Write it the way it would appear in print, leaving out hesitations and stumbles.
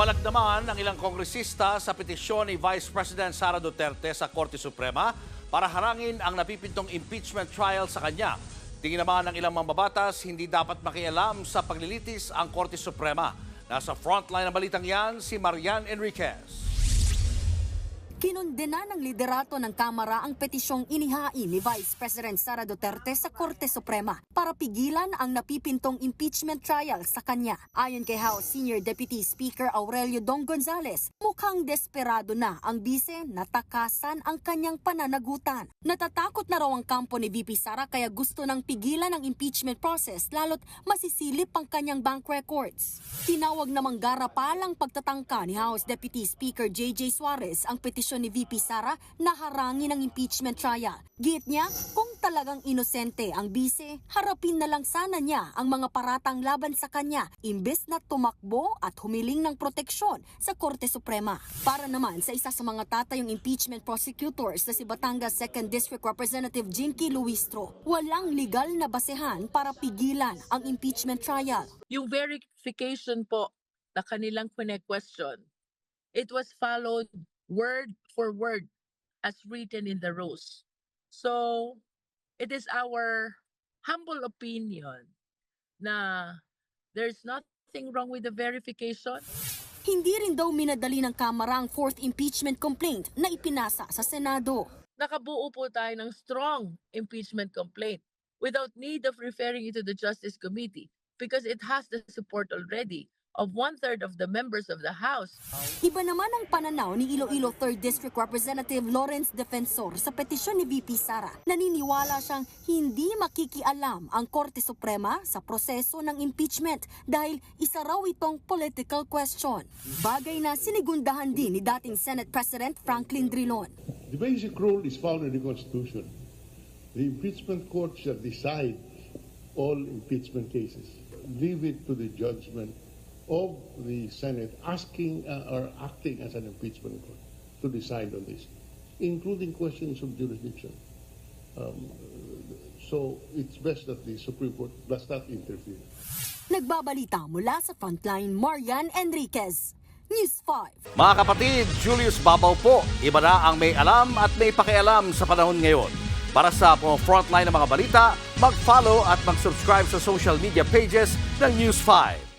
Pumalag naman ang ilang kongresista sa petisyon ni Vice President Sara Duterte sa Korte Suprema para harangin ang napipintong impeachment trial sa kanya. Tingin naman ng ilang mambabatas, hindi dapat makialam sa paglilitis ang Korte Suprema. Nasa frontline ng balitang yan, si Marian Enriquez. Kinundena ng liderato ng Kamara ang petisyong inihain ni Vice President Sara Duterte sa Korte Suprema para pigilan ang napipintong impeachment trial sa kanya. Ayon kay House Senior Deputy Speaker Aurelio Dong Gonzales, mukhang desperado na ang bise na takasan ang kanyang pananagutan. Natatakot na raw ang kampo ni VP Sara kaya gusto nang pigilan ang impeachment process lalo't masisilip ang kanyang bank records. Tinawag namang garapalang pagtatangka ni House Deputy Speaker JJ Suarez ang petisyon ni VP Sara na harangin ang impeachment trial. Giit niya, kung talagang inosente ang bise, harapin na lang sana niya ang mga paratang laban sa kanya imbes na tumakbo at humiling ng proteksyon sa Korte Suprema. Para naman sa isa sa mga tatayong impeachment prosecutors na si Batangas 2nd District Representative Jinky Luistro, walang legal na basehan para pigilan ang impeachment trial. Yung verification po na kanilang question, it was followed word for word as written in the rules. So, it is our humble opinion na there's nothing wrong with the verification. Hindi rin daw minadali ng Kamara ang fourth impeachment complaint na ipinasa sa Senado. Nakabuo po tayo ng strong impeachment complaint without need of referring it to the Justice Committee because it has the support already of 1/3 of the members of the House. Iba naman ang pananaw ni Iloilo 3rd District Representative Lawrence Defensor sa petisyon ni VP Sara. Naniniwala siyang hindi makikialam ang Korte Suprema sa proseso ng impeachment dahil isa raw itong political question. Bagay na sinigundahan din ni dating Senate President Franklin Drilon. The basic rule is found in the Constitution. The impeachment court shall decide all impeachment cases. Leave it to the judgment of the Senate asking or acting as an impeachment court to decide on this, including questions of jurisdiction. So it's best that the Supreme Court does not interfere. Nagbabalita mula sa frontline, Marian Enriquez, News 5. Mga kapatid, Julius Babaw po. Iba na ang may alam at may pakialam sa panahon ngayon. Para sa frontline ng mga balita, mag-follow at mag-subscribe sa social media pages ng News 5.